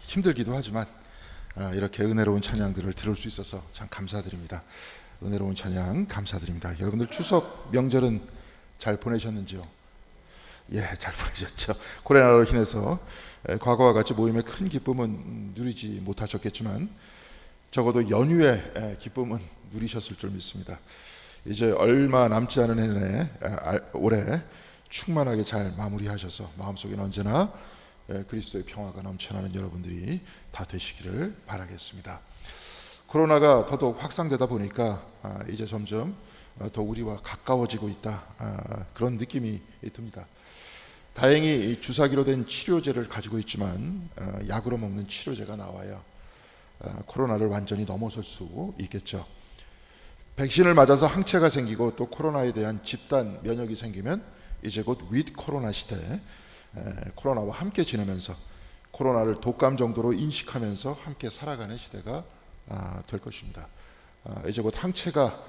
힘들기도 하지만 이렇게 은혜로운 찬양들을 들을 수 있어서 참 감사드립니다. 은혜로운 찬양 감사드립니다. 여러분들 추석 명절은 잘 보내셨는지요? 예, 잘 보내셨죠. 코로나로 인해서 과거와 같이 모임의 큰 기쁨은 누리지 못하셨겠지만 적어도 연휴의 기쁨은 누리셨을 줄 믿습니다. 이제 얼마 남지 않은 해내 올해 충만하게 잘 마무리하셔서 마음속에는 언제나 그리스도의 평화가 넘쳐나는 여러분들이 다 되시기를 바라겠습니다. 코로나가 더더욱 확산되다 보니까 이제 점점 더 우리와 가까워지고 있다, 그런 느낌이 듭니다. 다행히 주사기로 된 치료제를 가지고 있지만 약으로 먹는 치료제가 나와야 코로나를 완전히 넘어설 수 있겠죠. 백신을 맞아서 항체가 생기고 또 코로나에 대한 집단 면역이 생기면 이제 곧 윗 코로나 시대에 코로나와 함께 지내면서 코로나를 독감 정도로 인식하면서 함께 살아가는 시대가 될 것입니다. 이제 곧 항체가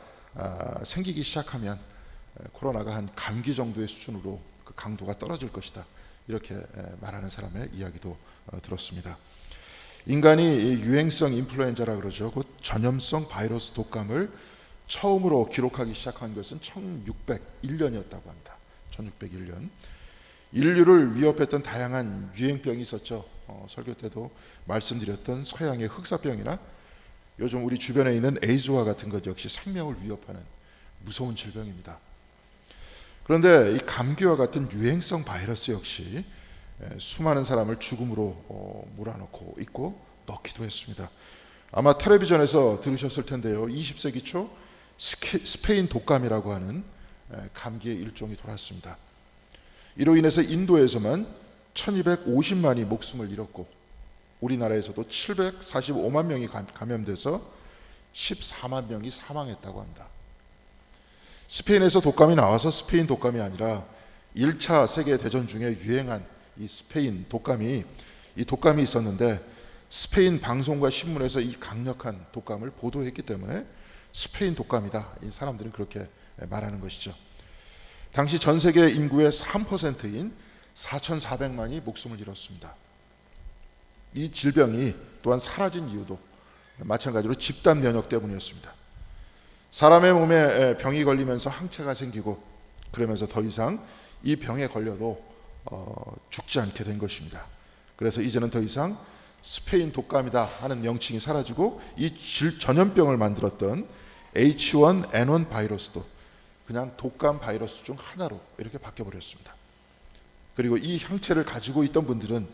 생기기 시작하면 코로나가 한 감기 정도의 수준으로 그 강도가 떨어질 것이다, 이렇게 말하는 사람의 이야기도 들었습니다. 인간이 유행성 인플루엔자라 그러죠. 곧 전염성 바이러스 독감을 처음으로 기록하기 시작한 것은 1601년이었다고 합니다. 1601년. 인류를 위협했던 다양한 유행병이 있었죠. 설교 때도 말씀드렸던 서양의 흑사병이나 요즘 우리 주변에 있는 에이즈와 같은 것 역시 생명을 위협하는 무서운 질병입니다. 그런데 이 감기와 같은 유행성 바이러스 역시 수많은 사람을 죽음으로 몰아넣고 있고 넣기도 했습니다. 아마 텔레비전에서 들으셨을 텐데요. 20세기 초 스페인 독감이라고 하는 감기의 일종이 돌았습니다. 이로 인해서 인도에서만 1250만이 목숨을 잃었고 우리나라에서도 745만 명이 감염돼서 14만 명이 사망했다고 합니다. 스페인에서 독감이 나와서 스페인 독감이 아니라 1차 세계대전 중에 유행한 이 스페인 독감이 있었는데 스페인 방송과 신문에서 이 강력한 독감을 보도했기 때문에 스페인 독감이다, 이 사람들은 그렇게 말하는 것이죠. 당시 전 세계 인구의 3%인 4,400만이 목숨을 잃었습니다. 이 질병이 또한 사라진 이유도 마찬가지로 집단 면역 때문이었습니다. 사람의 몸에 병이 걸리면서 항체가 생기고 그러면서 더 이상 이 병에 걸려도 죽지 않게 된 것입니다. 그래서 이제는 더 이상 스페인 독감이다 하는 명칭이 사라지고 이 전염병을 만들었던 H1N1 바이러스도 그냥 독감 바이러스 중 하나로 이렇게 바뀌어버렸습니다. 그리고 이 항체를 가지고 있던 분들은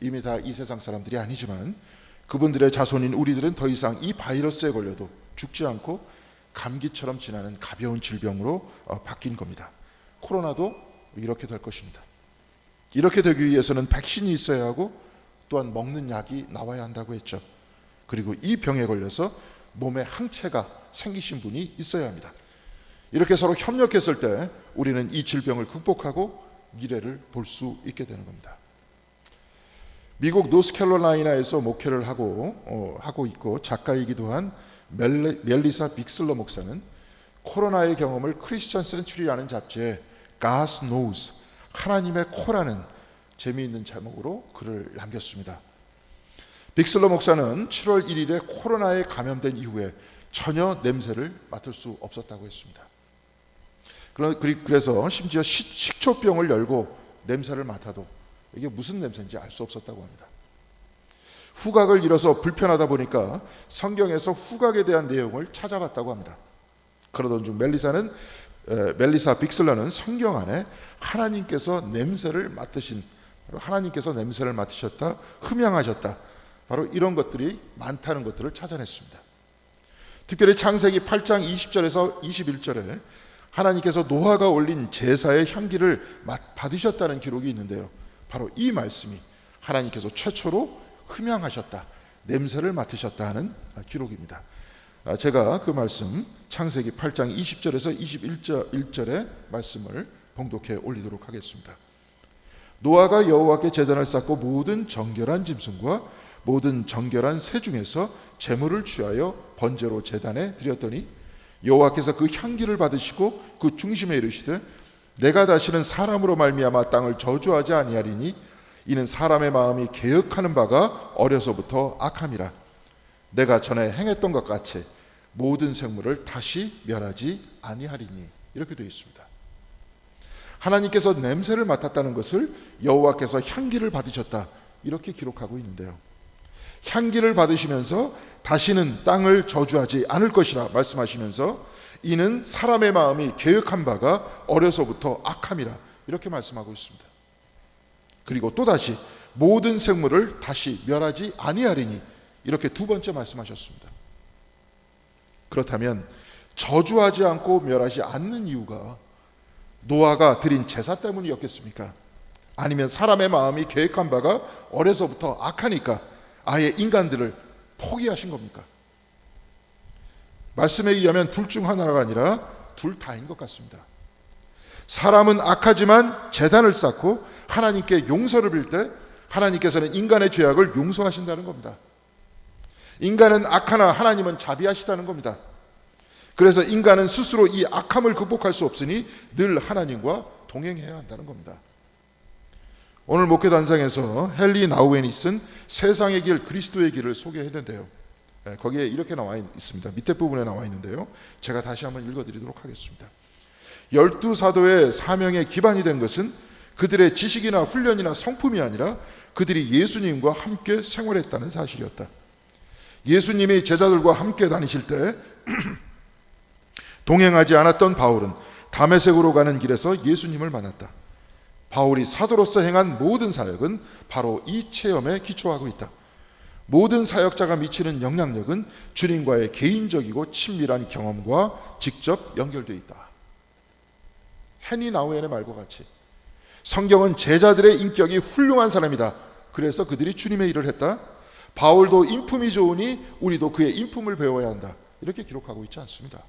이미 다 이 세상 사람들이 아니지만 그분들의 자손인 우리들은 더 이상 이 바이러스에 걸려도 죽지 않고 감기처럼 지나는 가벼운 질병으로 바뀐 겁니다. 코로나도 이렇게 될 것입니다. 이렇게 되기 위해서는 백신이 있어야 하고 또한 먹는 약이 나와야 한다고 했죠. 그리고 이 병에 걸려서 몸에 항체가 생기신 분이 있어야 합니다. 이렇게 서로 협력했을 때 우리는 이 질병을 극복하고 미래를 볼 수 있게 되는 겁니다. 미국 노스캐롤라이나에서 목회를 하고 있고 작가이기도 한 멜리사 빅슬러 목사는 코로나의 경험을 크리스천 센츄리라는 잡지에 God knows, 하나님의 코라는 재미있는 제목으로 글을 남겼습니다. 빅슬러 목사는 7월 1일에 코로나에 감염된 이후에 전혀 냄새를 맡을 수 없었다고 했습니다. 그래서 심지어 식초병을 열고 냄새를 맡아도 이게 무슨 냄새인지 알 수 없었다고 합니다. 후각을 잃어서 불편하다 보니까 성경에서 후각에 대한 내용을 찾아봤다고 합니다. 그러던 중 멜리사 빅슬러는 성경 안에 하나님께서 냄새를 맡으셨다, 흠양하셨다, 바로 이런 것들이 많다는 것들을 찾아냈습니다. 특별히 창세기 8장 20절에서 21절에 하나님께서 노아가 올린 제사의 향기를 받으셨다는 기록이 있는데요. 바로 이 말씀이 하나님께서 최초로 흠양하셨다, 냄새를 맡으셨다 하는 기록입니다. 제가 그 말씀 창세기 8장 20절에서 21절의 말씀을 봉독해 올리도록 하겠습니다. 노아가 여호와께 제단을 쌓고 모든 정결한 짐승과 모든 정결한 새 중에서 제물을 취하여 번제로 제단에 드렸더니 여호와께서 그 향기를 받으시고 그 중심에 이르시되 내가 다시는 사람으로 말미암아 땅을 저주하지 아니하리니 이는 사람의 마음이 계획하는 바가 어려서부터 악함이라. 내가 전에 행했던 것 같이 모든 생물을 다시 멸하지 아니하리니. 이렇게 되어 있습니다. 하나님께서 냄새를 맡았다는 것을 여호와께서 향기를 받으셨다, 이렇게 기록하고 있는데요. 향기를 받으시면서 다시는 땅을 저주하지 않을 것이라 말씀하시면서 이는 사람의 마음이 계획한 바가 어려서부터 악함이라, 이렇게 말씀하고 있습니다. 그리고 또다시 모든 생물을 다시 멸하지 아니하리니, 이렇게 두 번째 말씀하셨습니다. 그렇다면 저주하지 않고 멸하지 않는 이유가 노아가 드린 제사 때문이었겠습니까? 아니면 사람의 마음이 계획한 바가 어려서부터 악하니까 아예 인간들을 포기하신 겁니까? 말씀에 의하면 둘 중 하나가 아니라 둘 다인 것 같습니다. 사람은 악하지만 제단을 쌓고 하나님께 용서를 빌 때 하나님께서는 인간의 죄악을 용서하신다는 겁니다. 인간은 악하나 하나님은 자비하시다는 겁니다. 그래서 인간은 스스로 이 악함을 극복할 수 없으니 늘 하나님과 동행해야 한다는 겁니다. 오늘 목회단상에서 헨리 나우엔이 쓴 세상의 길 그리스도의 길을 소개했는데요, 거기에 이렇게 나와 있습니다. 밑에 부분에 나와 있는데요, 제가 다시 한번 읽어드리도록 하겠습니다. 12사도의 사명의 기반이 된 것은 그들의 지식이나 훈련이나 성품이 아니라 그들이 예수님과 함께 생활했다는 사실이었다. 예수님이 제자들과 함께 다니실 때 동행하지 않았던 바울은 다메섹으로 가는 길에서 예수님을 만났다. 바울이 사도로서 행한 모든 사역은 바로 이 체험에 기초하고 있다. 모든 사역자가 미치는 영향력은 주님과의 개인적이고 친밀한 경험과 직접 연결되어 있다. 헨리 나우엔의 말과 같이 성경은 제자들의 인격이 훌륭한 사람이다, 그래서 그들이 주님의 일을 했다. 바울도 인품이 좋으니 우리도 그의 인품을 배워야 한다, 이렇게 기록하고 있지 않습니다.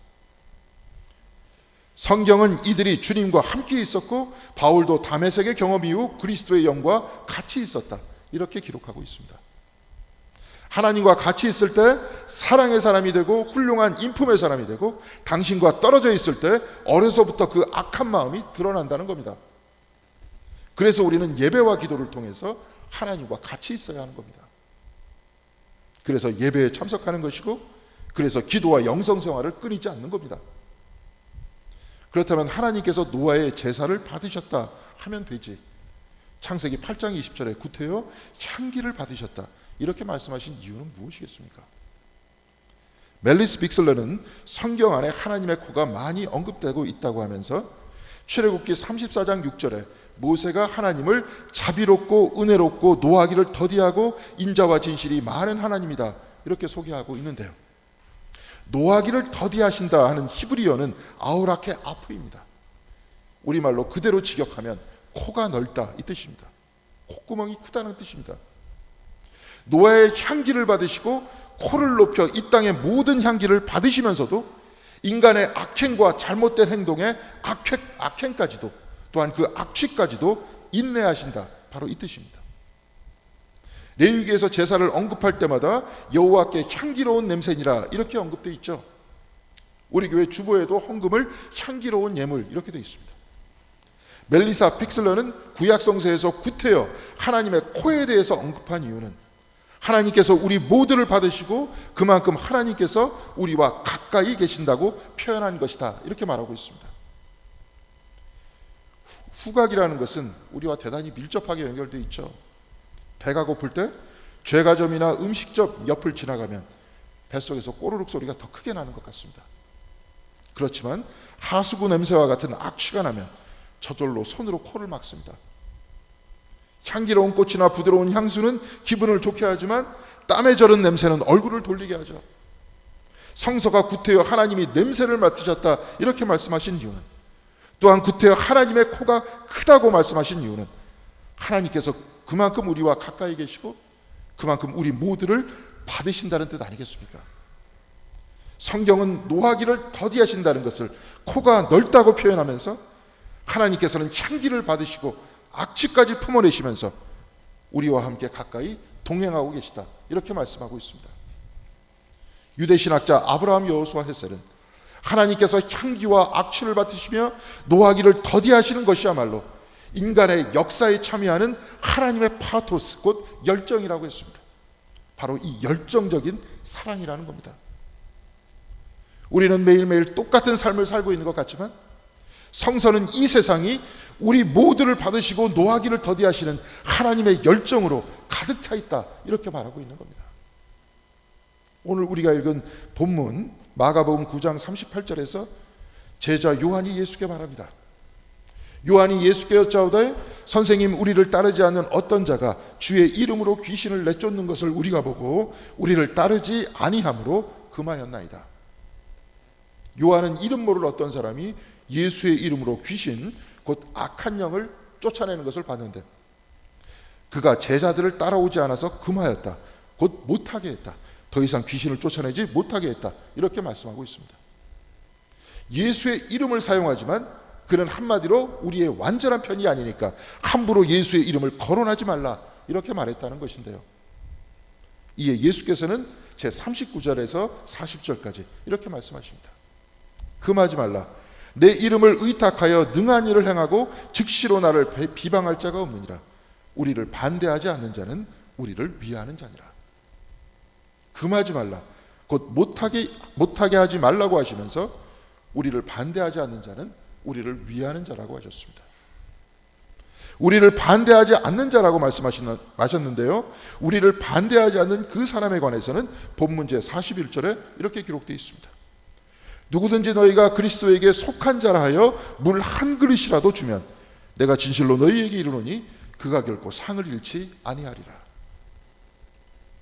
성경은 이들이 주님과 함께 있었고 바울도 다메섹의 경험 이후 그리스도의 영과 같이 있었다, 이렇게 기록하고 있습니다. 하나님과 같이 있을 때 사랑의 사람이 되고 훌륭한 인품의 사람이 되고, 당신과 떨어져 있을 때 어려서부터 그 악한 마음이 드러난다는 겁니다. 그래서 우리는 예배와 기도를 통해서 하나님과 같이 있어야 하는 겁니다. 그래서 예배에 참석하는 것이고, 그래서 기도와 영성생활을 끊이지 않는 겁니다. 그렇다면 하나님께서 노아의 제사를 받으셨다 하면 되지, 창세기 8장 20절에 구태여 향기를 받으셨다, 이렇게 말씀하신 이유는 무엇이겠습니까? 멜리스 빅슬러는 성경 안에 하나님의 코가 많이 언급되고 있다고 하면서 출애굽기 34장 6절에 모세가 하나님을 자비롭고 은혜롭고 노하기를 더디하고 인자와 진실이 많은 하나님이다, 이렇게 소개하고 있는데요, 노하기를 더디하신다 하는 히브리어는 아우라케 아프입니다. 우리말로 그대로 직역하면 코가 넓다, 이 뜻입니다. 콧구멍이 크다는 뜻입니다. 노아의 향기를 받으시고 코를 높여 이 땅의 모든 향기를 받으시면서도 인간의 악행과 잘못된 행동의 악행까지도, 또한 그 악취까지도 인내하신다, 바로 이 뜻입니다. 레위기에서 제사를 언급할 때마다 여호와께 향기로운 냄새니라, 이렇게 언급되어 있죠. 우리 교회 주보에도 헌금을 향기로운 예물, 이렇게 되어 있습니다. 멜리사 픽슬러는 구약성서에서 구태여 하나님의 코에 대해서 언급한 이유는 하나님께서 우리 모두를 받으시고 그만큼 하나님께서 우리와 가까이 계신다고 표현한 것이다, 이렇게 말하고 있습니다. 후각이라는 것은 우리와 대단히 밀접하게 연결되어 있죠. 배가 고플 때 죄가점이나 음식점 옆을 지나가면 뱃속에서 꼬르륵 소리가 더 크게 나는 것 같습니다. 그렇지만 하수구 냄새와 같은 악취가 나면 저절로 손으로 코를 막습니다. 향기로운 꽃이나 부드러운 향수는 기분을 좋게 하지만 땀에 절은 냄새는 얼굴을 돌리게 하죠. 성서가 구태여 하나님이 냄새를 맡으셨다, 이렇게 말씀하신 이유는, 또한 구태여 하나님의 코가 크다고 말씀하신 이유는 하나님께서 그만큼 우리와 가까이 계시고 그만큼 우리 모두를 받으신다는 뜻 아니겠습니까? 성경은 노하기를 더디하신다는 것을 코가 넓다고 표현하면서 하나님께서는 향기를 받으시고 악취까지 품어내시면서 우리와 함께 가까이 동행하고 계시다, 이렇게 말씀하고 있습니다. 유대신학자 아브라함 여호수아 헷셀은 하나님께서 향기와 악취를 맡으시며 노하기를 더디하시는 것이야말로 인간의 역사에 참여하는 하나님의 파토스, 곧 열정이라고 했습니다. 바로 이 열정적인 사랑이라는 겁니다. 우리는 매일매일 똑같은 삶을 살고 있는 것 같지만 성서는 이 세상이 우리 모두를 받으시고 노하기를 더디하시는 하나님의 열정으로 가득 차 있다, 이렇게 말하고 있는 겁니다. 오늘 우리가 읽은 본문 마가복음 9장 38절에서 제자 요한이 예수께 말합니다. 요한이 예수께 여짜오되 선생님, 우리를 따르지 않는 어떤 자가 주의 이름으로 귀신을 내쫓는 것을 우리가 보고 우리를 따르지 아니함으로 금하였나이다. 요한은 이름 모를 어떤 사람이 예수의 이름으로 귀신, 곧 악한 영을 쫓아내는 것을 봤는데 그가 제자들을 따라오지 않아서 금하였다, 곧 못하게 했다, 더 이상 귀신을 쫓아내지 못하게 했다, 이렇게 말씀하고 있습니다. 예수의 이름을 사용하지만 그는 한마디로 우리의 완전한 편이 아니니까 함부로 예수의 이름을 거론하지 말라, 이렇게 말했다는 것인데요. 이에 예수께서는 제39절에서 40절까지 이렇게 말씀하십니다. 금하지 말라. 내 이름을 의탁하여 능한 일을 행하고 즉시로 나를 비방할 자가 없느니라. 우리를 반대하지 않는 자는 우리를 위하는 자니라. 금하지 말라, 곧 못하게 하지 말라고 하시면서 우리를 반대하지 않는 자는 우리를 위하는 자라고 하셨습니다. 우리를 반대하지 않는 자라고 말씀하셨는데요, 우리를 반대하지 않는 그 사람에 관해서는 본문 제41절에 이렇게 기록되어 있습니다. 누구든지 너희가 그리스도에게 속한 자라 하여 물 한 그릇이라도 주면 내가 진실로 너희에게 이르노니 그가 결코 상을 잃지 아니하리라.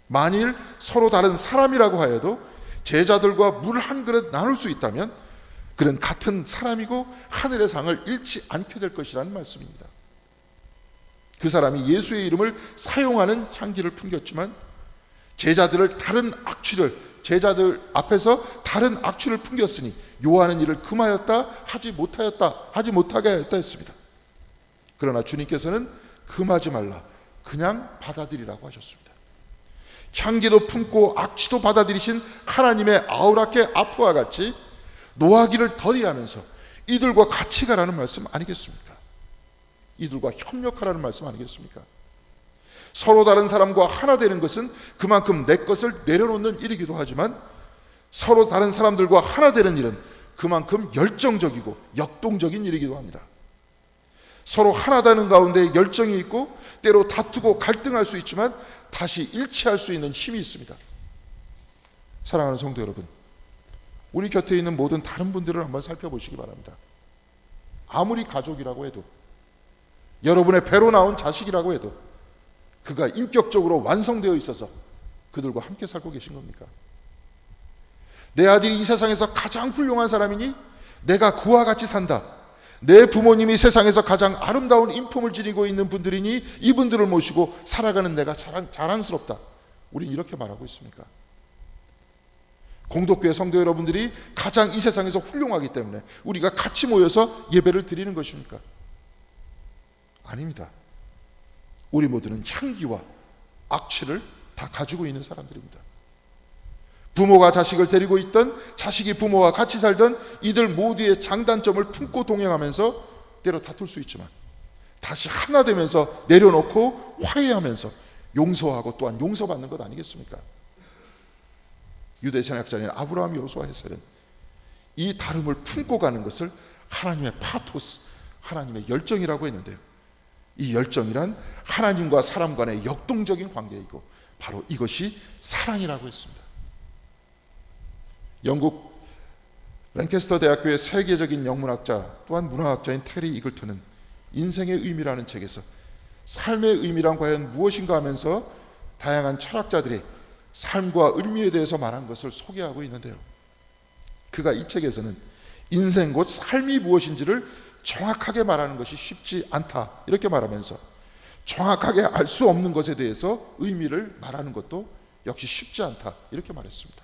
만일 서로 다른 사람이라고 하여도 제자들과 물 한 그릇 나눌 수 있다면 그는 같은 사람이고 하늘의 상을 잃지 않게 될 것이라는 말씀입니다. 그 사람이 예수의 이름을 사용하는 향기를 풍겼지만 제자들 앞에서 다른 악취를 풍겼으니 요한은 이를 금하였다, 하지 못하게 하였다 했습니다. 그러나 주님께서는 금하지 말라, 그냥 받아들이라고 하셨습니다. 향기도 품고 악취도 받아들이신 하나님의 아우라케 아프와 같이 노하기를 더디하면서 이들과 같이 가라는 말씀 아니겠습니까? 이들과 협력하라는 말씀 아니겠습니까? 서로 다른 사람과 하나 되는 것은 그만큼 내 것을 내려놓는 일이기도 하지만 서로 다른 사람들과 하나 되는 일은 그만큼 열정적이고 역동적인 일이기도 합니다. 서로 하나 되는 가운데 열정이 있고 때로 다투고 갈등할 수 있지만 다시 일치할 수 있는 힘이 있습니다. 사랑하는 성도 여러분, 우리 곁에 있는 모든 다른 분들을 한번 살펴보시기 바랍니다. 아무리 가족이라고 해도, 여러분의 배로 나온 자식이라고 해도 그가 인격적으로 완성되어 있어서 그들과 함께 살고 계신 겁니까? 내 아들이 이 세상에서 가장 훌륭한 사람이니 내가 그와 같이 산다, 내 부모님이 세상에서 가장 아름다운 인품을 지니고 있는 분들이니 이분들을 모시고 살아가는 내가 자랑스럽다, 우린 이렇게 말하고 있습니까? 공덕교회 성도 여러분들이 가장 이 세상에서 훌륭하기 때문에 우리가 같이 모여서 예배를 드리는 것입니까? 아닙니다. 우리 모두는 향기와 악취를 다 가지고 있는 사람들입니다. 부모가 자식을 데리고 있던, 자식이 부모와 같이 살던 이들 모두의 장단점을 품고 동행하면서 때로 다툴 수 있지만 다시 하나 되면서 내려놓고 화해하면서 용서하고 또한 용서받는 것 아니겠습니까? 유대 선약자인 아브라함, 여호수아 했어요. 이 다름을 품고 가는 것을 하나님의 파토스, 하나님의 열정이라고 했는데요, 이 열정이란 하나님과 사람 간의 역동적인 관계이고 바로 이것이 사랑이라고 했습니다. 영국 랭캐스터 대학교의 세계적인 영문학자 또한 문화학자인 테리 이글턴은 인생의 의미라는 책에서 삶의 의미란 과연 무엇인가 하면서 다양한 철학자들이 삶과 의미에 대해서 말한 것을 소개하고 있는데요, 그가 이 책에서는 인생 곧 삶이 무엇인지를 정확하게 말하는 것이 쉽지 않다, 이렇게 말하면서 정확하게 알 수 없는 것에 대해서 의미를 말하는 것도 역시 쉽지 않다, 이렇게 말했습니다.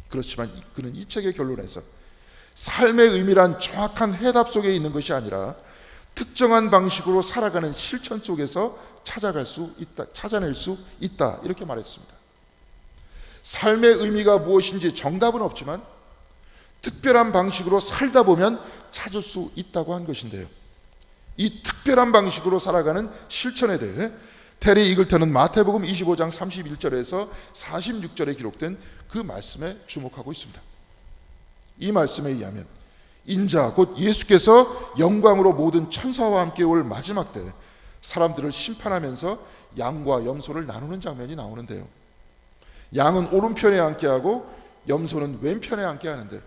그렇지만 그는 이 책의 결론에서 삶의 의미란 정확한 해답 속에 있는 것이 아니라 특정한 방식으로 살아가는 실천 속에서 찾아낼 수 있다, 이렇게 말했습니다. 삶의 의미가 무엇인지 정답은 없지만 특별한 방식으로 살다 보면 찾을 수 있다고 한 것인데요, 이 특별한 방식으로 살아가는 실천에 대해 테리 이글턴은 마태복음 25장 31절에서 46절에 기록된 그 말씀에 주목하고 있습니다. 이 말씀에 의하면 인자 곧 예수께서 영광으로 모든 천사와 함께 올 마지막 때 사람들을 심판하면서 양과 염소를 나누는 장면이 나오는데요. 양은 오른편에 앉게하고 염소는 왼편에 앉게 하는데,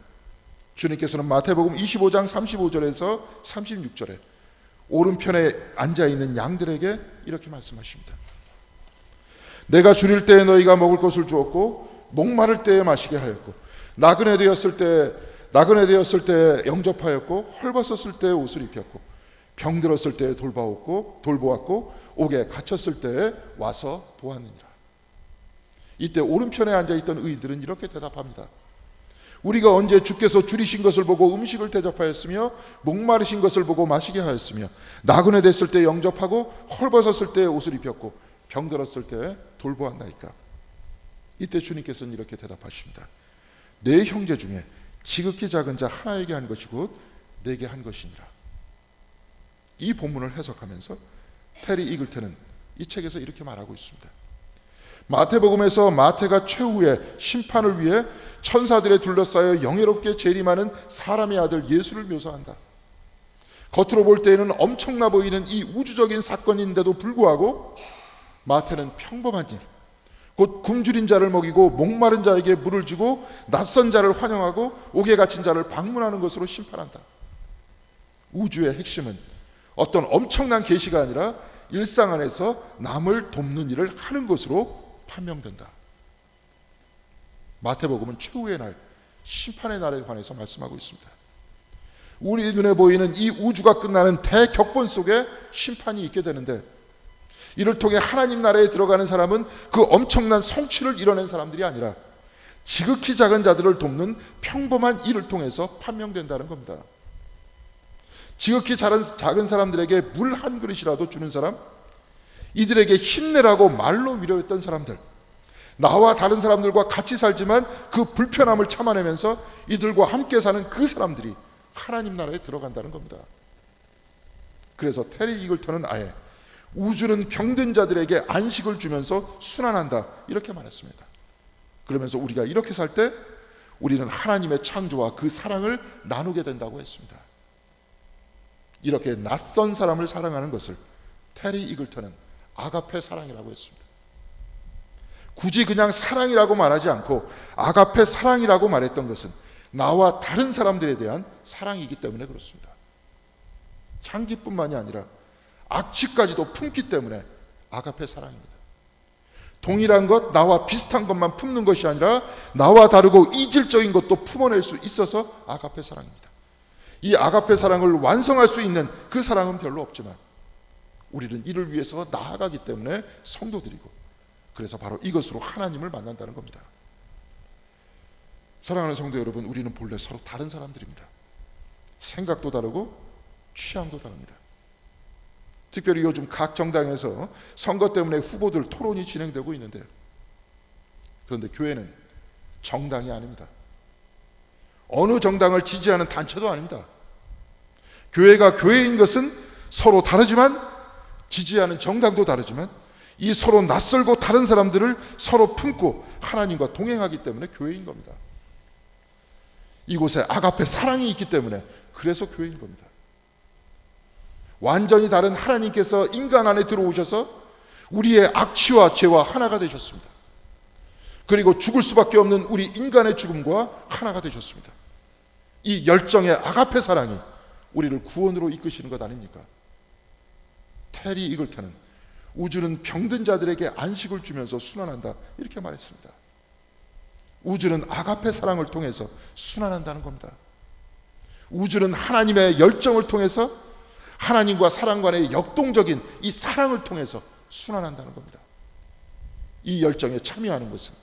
주님께서는 마태복음 25장 35절에서 36절에 오른편에 앉아있는 양들에게 이렇게 말씀하십니다. 내가 줄일 때에 너희가 먹을 것을 주었고 목마를 때에 마시게 하였고 나그네 되었을 때 영접하였고 헐벗었을 때에 옷을 입혔고 병들었을 때에 돌보았고 옥에 갇혔을 때에 와서 보았느니라. 이때 오른편에 앉아있던 의인들은 이렇게 대답합니다. 우리가 언제 주께서 줄이신 것을 보고 음식을 대접하였으며 목마르신 것을 보고 마시게 하였으며 나그네 됐을 때 영접하고 헐벗었을 때 옷을 입혔고 병들었을 때 돌보았나이까. 이때 주님께서는 이렇게 대답하십니다. 내 형제 중에 지극히 작은 자 하나에게 한 것이 곧 내게 한 것이니라. 이 본문을 해석하면서 테리 이글턴은 이 책에서 이렇게 말하고 있습니다. 마태복음에서 마태가 최후의 심판을 위해 천사들에 둘러싸여 영예롭게 재림하는 사람의 아들 예수를 묘사한다. 겉으로 볼 때에는 엄청나 보이는 이 우주적인 사건인데도 불구하고 마태는 평범한 일, 곧 굶주린 자를 먹이고 목마른 자에게 물을 주고 낯선 자를 환영하고 옥에 갇힌 자를 방문하는 것으로 심판한다. 우주의 핵심은 어떤 엄청난 계시가 아니라 일상 안에서 남을 돕는 일을 하는 것으로 판명된다. 마태복음은 최후의 날, 심판의 날에 관해서 말씀하고 있습니다. 우리 눈에 보이는 이 우주가 끝나는 대격번 속에 심판이 있게 되는데, 이를 통해 하나님 나라에 들어가는 사람은 그 엄청난 성취를 이뤄낸 사람들이 아니라 지극히 작은 자들을 돕는 평범한 일을 통해서 판명된다는 겁니다. 지극히 작은 사람들에게 물 한 그릇이라도 주는 사람, 이들에게 힘내라고 말로 위로했던 사람들, 나와 다른 사람들과 같이 살지만 그 불편함을 참아내면서 이들과 함께 사는 그 사람들이 하나님 나라에 들어간다는 겁니다. 그래서 테리 이글턴은 아예 우주는 병든 자들에게 안식을 주면서 순환한다 이렇게 말했습니다. 그러면서 우리가 이렇게 살 때 우리는 하나님의 창조와 그 사랑을 나누게 된다고 했습니다. 이렇게 낯선 사람을 사랑하는 것을 테리 이글턴은 아가페 사랑이라고 했습니다. 굳이 그냥 사랑이라고 말하지 않고 아가페 사랑이라고 말했던 것은 나와 다른 사람들에 대한 사랑이기 때문에 그렇습니다. 향기뿐만이 아니라 악취까지도 품기 때문에 아가페 사랑입니다. 동일한 것, 나와 비슷한 것만 품는 것이 아니라 나와 다르고 이질적인 것도 품어낼 수 있어서 아가페 사랑입니다. 이 아가페 사랑을 완성할 수 있는 그 사랑은 별로 없지만 우리는 이를 위해서 나아가기 때문에 성도들이고, 그래서 바로 이것으로 하나님을 만난다는 겁니다. 사랑하는 성도 여러분, 우리는 본래 서로 다른 사람들입니다. 생각도 다르고 취향도 다릅니다. 특별히 요즘 각 정당에서 선거 때문에 후보들 토론이 진행되고 있는데, 그런데 교회는 정당이 아닙니다. 어느 정당을 지지하는 단체도 아닙니다. 교회가 교회인 것은 서로 다르지만, 지지하는 정당도 다르지만, 이 서로 낯설고 다른 사람들을 서로 품고 하나님과 동행하기 때문에 교회인 겁니다. 이곳에 아가페 사랑이 있기 때문에 그래서 교회인 겁니다. 완전히 다른 하나님께서 인간 안에 들어오셔서 우리의 악취와 죄와 하나가 되셨습니다. 그리고 죽을 수밖에 없는 우리 인간의 죽음과 하나가 되셨습니다. 이 열정의 아가페 사랑이 우리를 구원으로 이끄시는 것 아닙니까? 테리 이글턴은 우주는 병든 자들에게 안식을 주면서 순환한다 이렇게 말했습니다. 우주는 아가페 사랑을 통해서 순환한다는 겁니다. 우주는 하나님의 열정을 통해서 하나님과 사람 간의 역동적인 이 사랑을 통해서 순환한다는 겁니다. 이 열정에 참여하는 것은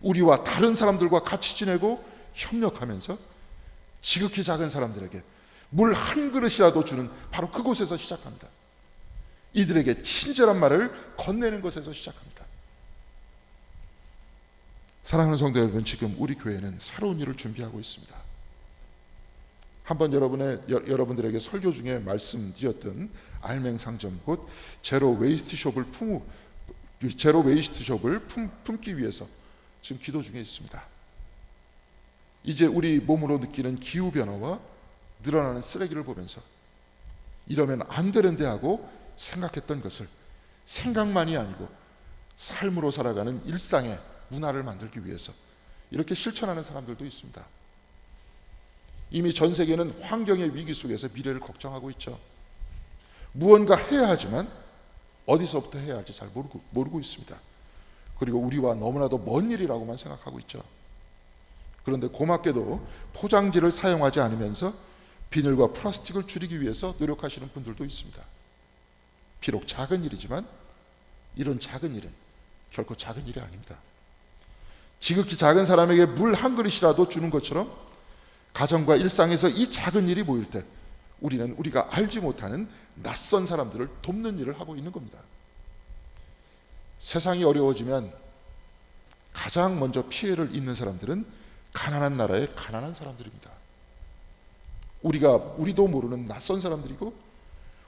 우리와 다른 사람들과 같이 지내고 협력하면서 지극히 작은 사람들에게 물 한 그릇이라도 주는 바로 그곳에서 시작합니다. 이들에게 친절한 말을 건네는 것에서 시작합니다. 사랑하는 성도 여러분, 지금 우리 교회는 새로운 일을 준비하고 있습니다. 한번 여러분들에게 설교 중에 말씀드렸던 알맹상점, 곧 제로 웨이스트 숍을 품기 위해서 지금 기도 중에 있습니다. 이제 우리 몸으로 느끼는 기후변화와 늘어나는 쓰레기를 보면서 이러면 안 되는데 하고 생각했던 것을 생각만이 아니고 삶으로 살아가는 일상의 문화를 만들기 위해서 이렇게 실천하는 사람들도 있습니다. 이미 전 세계는 환경의 위기 속에서 미래를 걱정하고 있죠. 무언가 해야 하지만 어디서부터 해야 할지 잘 모르고 있습니다. 그리고 우리와 너무나도 먼 일이라고만 생각하고 있죠. 그런데 고맙게도 포장지를 사용하지 않으면서 비닐과 플라스틱을 줄이기 위해서 노력하시는 분들도 있습니다. 비록 작은 일이지만 이런 작은 일은 결코 작은 일이 아닙니다. 지극히 작은 사람에게 물 한 그릇이라도 주는 것처럼 가정과 일상에서 이 작은 일이 모일 때 우리는 우리가 알지 못하는 낯선 사람들을 돕는 일을 하고 있는 겁니다. 세상이 어려워지면 가장 먼저 피해를 입는 사람들은 가난한 나라의 가난한 사람들입니다. 우리도 모르는 낯선 사람들이고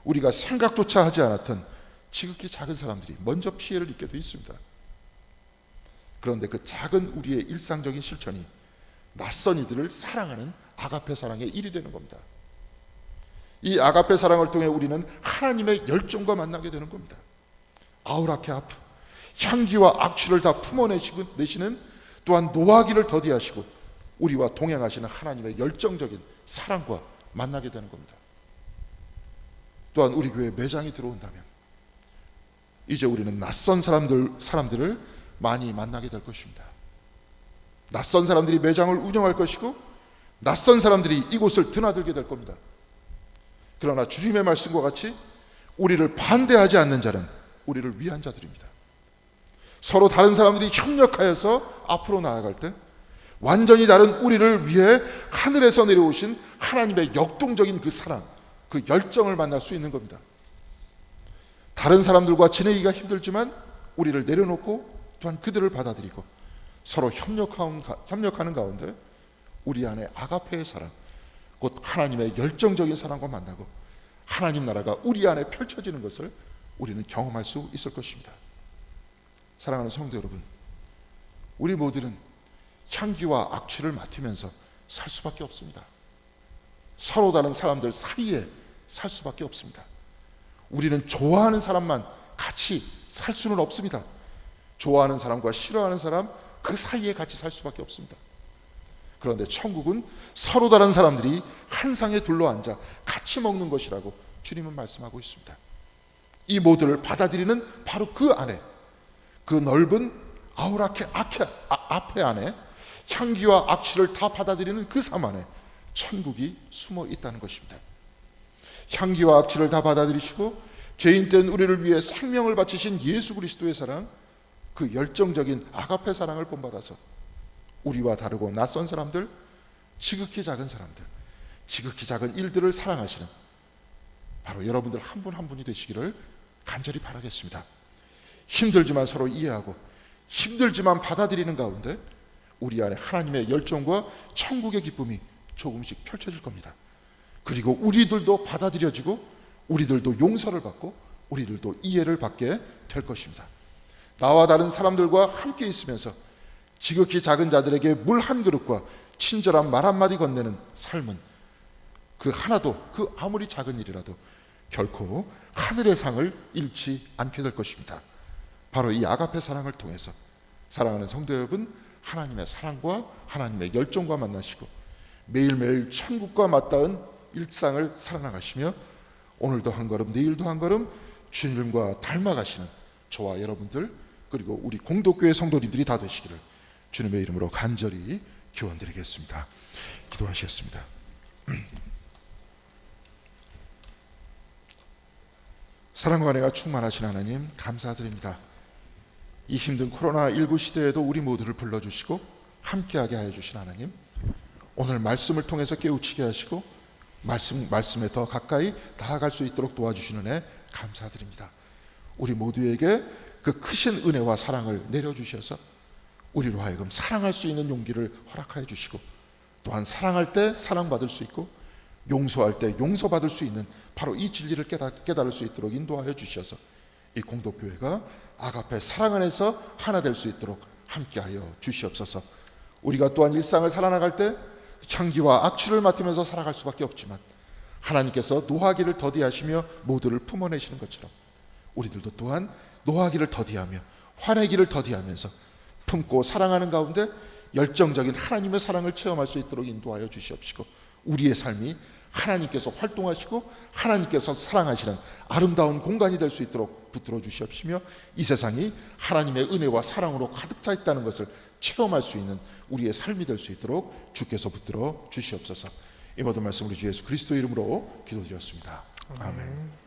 우리가 생각조차 하지 않았던 지극히 작은 사람들이 먼저 피해를 입게 돼 있습니다. 그런데 그 작은 우리의 일상적인 실천이 낯선 이들을 사랑하는 아가페 사랑의 일이 되는 겁니다. 이 아가페 사랑을 통해 우리는 하나님의 열정과 만나게 되는 겁니다. 아우라케 아프, 향기와 악취를 다 품어내시는 또한 노하기를 더디하시고 우리와 동행하시는 하나님의 열정적인 사랑과 만나게 되는 겁니다. 또한 우리 교회에 매장이 들어온다면 이제 우리는 낯선 사람들을 많이 만나게 될 것입니다. 낯선 사람들이 매장을 운영할 것이고 낯선 사람들이 이곳을 드나들게 될 겁니다. 그러나 주님의 말씀과 같이 우리를 반대하지 않는 자는 우리를 위한 자들입니다. 서로 다른 사람들이 협력하여서 앞으로 나아갈 때 완전히 다른 우리를 위해 하늘에서 내려오신 하나님의 역동적인 그 사랑, 그 열정을 만날 수 있는 겁니다. 다른 사람들과 지내기가 힘들지만 우리를 내려놓고 또한 그들을 받아들이고 서로 협력하는 가운데 우리 안에 아가페의 사랑, 곧 하나님의 열정적인 사랑과 만나고 하나님 나라가 우리 안에 펼쳐지는 것을 우리는 경험할 수 있을 것입니다. 사랑하는 성도 여러분, 우리 모두는 향기와 악취를 맡으면서 살 수밖에 없습니다. 서로 다른 사람들 사이에 살 수밖에 없습니다. 우리는 좋아하는 사람만 같이 살 수는 없습니다. 좋아하는 사람과 싫어하는 사람 그 사이에 같이 살 수밖에 없습니다. 그런데 천국은 서로 다른 사람들이 한 상에 둘러앉아 같이 먹는 것이라고 주님은 말씀하고 있습니다. 이 모두를 받아들이는 바로 그 안에, 그 넓은 아우라케 앞에 안에 향기와 악취를 다 받아들이는 그 삶 안에 천국이 숨어 있다는 것입니다. 향기와 악취를 다 받아들이시고 죄인 된 우리를 위해 생명을 바치신 예수 그리스도의 사랑, 그 열정적인 아가페 사랑을 본받아서 우리와 다르고 낯선 사람들, 지극히 작은 사람들, 지극히 작은 일들을 사랑하시는 바로 여러분들 한 분 한 분이 되시기를 간절히 바라겠습니다. 힘들지만 서로 이해하고 힘들지만 받아들이는 가운데 우리 안에 하나님의 열정과 천국의 기쁨이 조금씩 펼쳐질 겁니다. 그리고 우리들도 받아들여지고 우리들도 용서를 받고 우리들도 이해를 받게 될 것입니다. 나와 다른 사람들과 함께 있으면서 지극히 작은 자들에게 물 한 그릇과 친절한 말 한마디 건네는 삶은 그 하나도, 그 아무리 작은 일이라도 결코 하늘의 상을 잃지 않게 될 것입니다. 바로 이 아가페 사랑을 통해서 사랑하는 성도 여러분, 하나님의 사랑과 하나님의 열정과 만나시고 매일매일 천국과 맞닿은 일상을 살아나가시며 오늘도 한 걸음 내일도 한 걸음 주님과 닮아가시는 저와 여러분들 그리고 우리 공동교회 성도님들이 다 되시기를 주님의 이름으로 간절히 기원드리겠습니다. 기도하시겠습니다. 사랑과 은혜가 충만하신 하나님 감사드립니다. 이 힘든 코로나19 시대에도 우리 모두를 불러주시고 함께하게 하여 주신 하나님, 오늘 말씀을 통해서 깨우치게 하시고 말씀에 더 가까이 나아갈 수 있도록 도와주시는 은혜 감사드립니다. 우리 모두에게 그 크신 은혜와 사랑을 내려주셔서 우리로 하여금 사랑할 수 있는 용기를 허락하여 주시고 또한 사랑할 때 사랑받을 수 있고 용서할 때 용서받을 수 있는 바로 이 진리를 깨달을 수 있도록 인도하여 주셔서 이 공동교회가 아가페 사랑 안에서 하나 될 수 있도록 함께하여 주시옵소서. 우리가 또한 일상을 살아나갈 때 향기와 악취를 맡으면서 살아갈 수밖에 없지만 하나님께서 노하기를 더디하시며 모두를 품어내시는 것처럼 우리들도 또한 노하기를 더디하며 화내기를 더디하면서 품고 사랑하는 가운데 열정적인 하나님의 사랑을 체험할 수 있도록 인도하여 주시옵시고 우리의 삶이 하나님께서 활동하시고 하나님께서 사랑하시는 아름다운 공간이 될 수 있도록 붙들어 주시옵시며 이 세상이 하나님의 은혜와 사랑으로 가득 차 있다는 것을 체험할 수 있는 우리의 삶이 될 수 있도록 주께서 붙들어 주시옵소서. 이 모든 말씀 우리 주 예수 그리스도 이름으로 기도드렸습니다. 아멘.